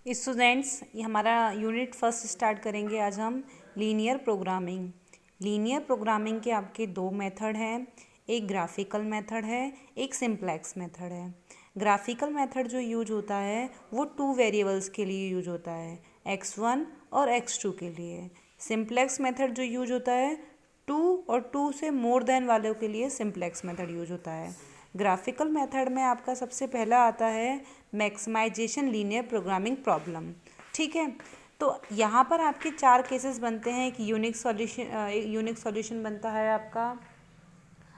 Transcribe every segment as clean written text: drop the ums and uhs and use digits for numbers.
Students, ये हमारा unit first start करेंगे आज हम लीनियर प्रोग्रामिंग। लीनियर प्रोग्रामिंग के आपके दो मेथड हैं, एक ग्राफिकल मेथड है, एक सिंप्लेक्स मेथड है। ग्राफिकल मेथड जो यूज होता है वो 2 वेरिएबल्स के लिए यूज होता है, x1 और x2 के लिए। सिंप्लेक्स मेथड जो यूज होता है 2 और 2 से मोर देन वालों के लिए सिंप्लेक्स मेथड यूज होता है। ग्राफिकल मेथड में आपका सबसे पहला आता है मैक्सिमाइजेशन लीनियर प्रोग्रामिंग प्रॉब्लम। ठीक है, तो यहाँ पर आपके 4 केसेस बनते हैं। एक यूनिक सॉल्यूशन बनता है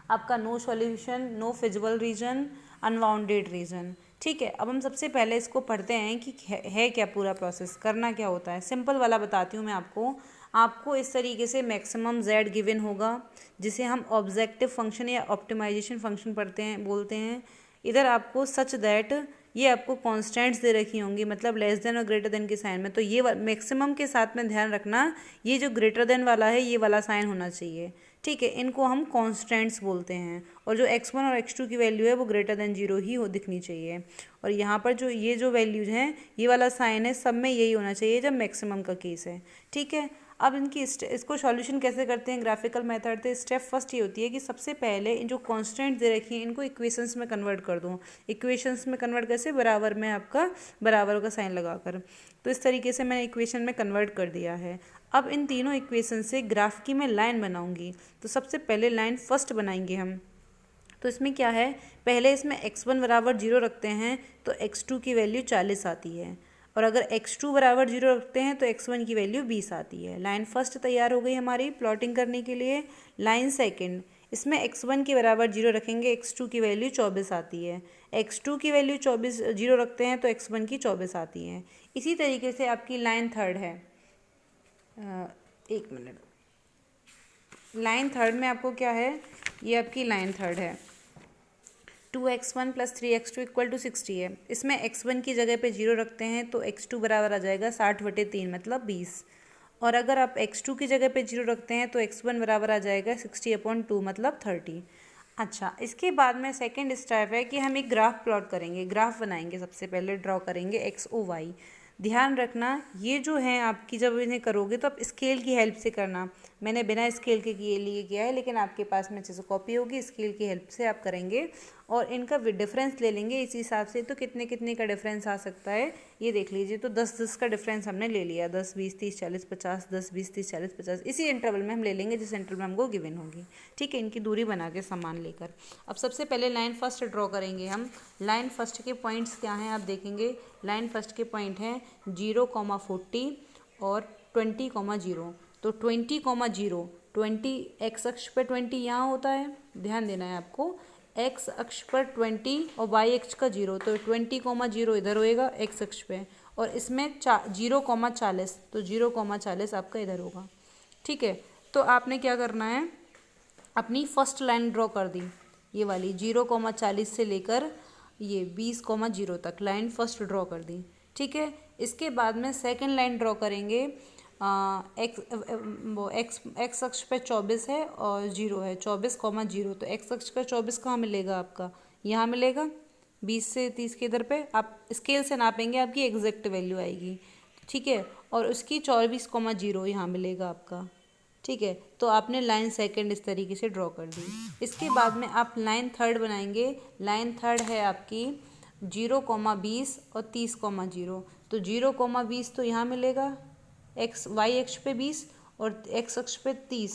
आपका no solution, no feasible region, unbounded region. ठीक है, अब हम सबसे पहले इसको पढ़ते हैं कि है क्या पूरा प्रोसेस, करना क्या होता है। सिंपल वाला बताती हूँ मैं आपको इस तरीके से मैक्सिमम z गिवन होगा, जिसे हम ऑब्जेक्टिव फंक्शन या ऑप्टिमाइजेशन फंक्शन बोलते हैं। इधर आपको सच दैट ये आपको कॉन्स्टेंट्स दे रखी होंगी, मतलब लेस देन और ग्रेटर देन के साइन में। तो ये मैक्सिमम के साथ में ध्यान रखना, ये जो ग्रेटर देन वाला है ये वाला साइन होना चाहिए। ठीक है, इनको हम कॉन्स्टेंट्स बोलते हैं। और जो x1 और x2 की वैल्यू है वो ग्रेटर देन 0 ही दिखनी चाहिए। और यहाँ पर जो वैल्यूज हैं, ये वाला साइन है, सब में यही होना चाहिए जब मैक्सिमम का केस है। ठीक है, अब इसको सॉल्यूशन कैसे करते हैं ग्राफिकल मेथड से। स्टेप फर्स्ट ये होती है कि सबसे पहले इन जो कांस्टेंट दे रखी हैं इनको इक्वेशंस में कन्वर्ट कर दूँ। इक्वेशंस में कन्वर्ट कैसे, बराबर में आपका बराबर का साइन लगाकर। तो इस तरीके से मैंने इक्वेशन में कन्वर्ट कर दिया है। अब इन तीनों इक्वेशन से ग्राफ की मैं लाइन बनाऊंगी। तो सबसे पहले लाइन फर्स्ट बनाएंगे हम। तो इसमें क्या है, पहले इसमें x1 बराबर 0 रखते हैं तो x2 की वैल्यू 40 आती है। और अगर x2 बराबर 0 रखते हैं तो x1 की वैल्यू 20 आती है। लाइन फर्स्ट तैयार हो गई हमारी प्लॉटिंग करने के लिए। लाइन सेकंड, इसमें x1 के बराबर 0 रखेंगे, x2 की वैल्यू 24 आती है। x2 की वैल्यू 24 0 रखते हैं तो x1 की 24 आती है। इसी तरीके से आपकी लाइन थर्ड है। एक मिनट, लाइन थर्ड में आपको क्या है, ये आपकी लाइन थर्ड है। 2x1 + 3x2 = 60 है। इसमें x1 की जगह पे 0 रखते हैं तो x2 बराबर आ जाएगा 60/3 मतलब 20। और अगर आप x2 की जगह पे 0 रखते हैं तो x1 बराबर आ जाएगा 60/2 मतलब 30। अच्छा, इसके बाद में सेकेंड स्टेप है कि हम एक ग्राफ प्लॉट करेंगे, ग्राफ बनाएंगे। सबसे पहले ड्रॉ करेंगे x, o, y। ध्यान रखना ये जो है आपकी, जब इन्हें करोगे तो आप स्केल की हेल्प से करना। मैंने बिना स्केल के लिए किया है, लेकिन आपके पास में अच्छे से कॉपी होगी, स्केल की हेल्प से आप करेंगे। और इनका डिफरेंस ले लेंगे इस हिसाब से। तो कितने कितने का डिफरेंस आ सकता है ये देख लीजिए। तो 10-10 का डिफरेंस हमने ले लिया, 10 20 30 40 50, 10 20 30 40 50, इसी इंटरवल में हम ले लेंगे जिस इंटरवल में हमको गिवन होगी। ठीक है, इनकी दूरी बना के समान लेकर अब सबसे पहले लाइन फर्स्ट ड्रॉ करेंगे हम। लाइन फर्स्ट के पॉइंट्स क्या हैं आप देखेंगे। लाइन फर्स्ट के पॉइंट हैं 0,40 और 20,0। तो 20,0, 20 एक्स अक्ष पर 20 यहाँ होता है, ध्यान देना है आपको। एक्स अक्ष पर 20 और वाई अक्ष का 0, तो 20,0 इधर होएगा एक्स अक्ष पे। और इसमें 0,40, तो 0,40 आपका इधर होगा। ठीक है, तो आपने क्या करना है, अपनी फर्स्ट लाइन ड्रॉ कर दी, ये वाली 0,40 से लेकर ये 20,0 तक लाइन फर्स्ट ड्रॉ कर दी। ठीक है, इसके बाद में सेकंड लाइन ड्रॉ करेंगे। एक्स अक्ष पे 24 है और 0 है, 24,0। तो एक्स अक्ष का 24 कहाँ मिलेगा आपका, यहाँ मिलेगा। 20 से 30 के इधर पे आप स्केल से नापेंगे, आपकी एग्जैक्ट वैल्यू आएगी। ठीक है, और उसकी 24,0 यहाँ मिलेगा आपका। ठीक है, तो आपने लाइन सेकंड इस तरीके से ड्रॉ कर दी। इसके बाद में आप लाइन थर्ड बनाएंगे। लाइन थर्ड है आपकी 0,20 और 30,0। तो 0,20 तो यहाँ मिलेगा, एक्स वाई अक्ष पे 20 और एक्स अक्ष पे 30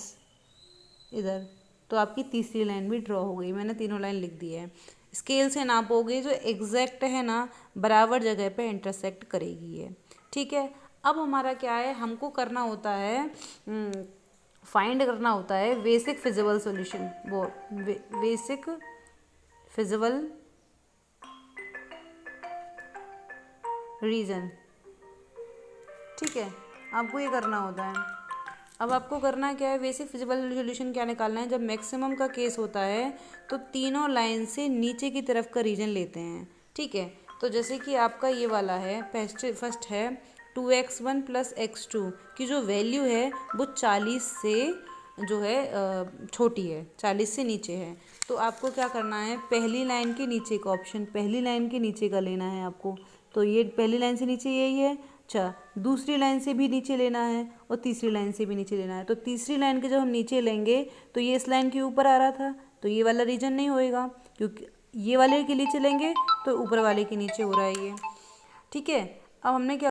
इधर। तो आपकी तीसरी लाइन भी ड्रॉ हो गई। मैंने तीनों लाइन लिख दी है। स्केल से नापोगे जो एग्जैक्ट है ना, बराबर जगह पे इंटरसेक्ट करेगी ये। ठीक है, अब हमारा क्या है, हमको करना होता है, फाइंड करना होता है बेसिक फिजिबल सॉल्यूशन, वो बेसिक फिजिबल रीजन। ठीक है, आपको ये करना होता है। अब आपको करना क्या है, बेसिक फिजिबल सॉल्यूशन क्या निकालना है। जब मैक्सिमम का केस होता है तो तीनों लाइन से नीचे की तरफ का रीजन लेते हैं। ठीक है, तो जैसे कि आपका ये वाला है, फर्स्ट है 2x1 + x2 की जो वैल्यू है वो 40 से जो है छोटी है, 40 से नीचे है। तो आपको क्या करना है, पहली लाइन के नीचे का ऑप्शन, पहली लाइन के नीचे का लेना है आपको। तो ये पहली लाइन से नीचे यही है। अच्छा, दूसरी लाइन से भी नीचे लेना है और तीसरी लाइन से भी नीचे लेना है। तो तीसरी लाइन के जब हम नीचे लेंगे तो ये इस लाइन के ऊपर आ रहा था, तो ये वाला रीजन नहीं होएगा, क्योंकि ये वाले के नीचे लेंगे तो ऊपर वाले के नीचे हो रहा है ये। ठीक है, अब हमने क्या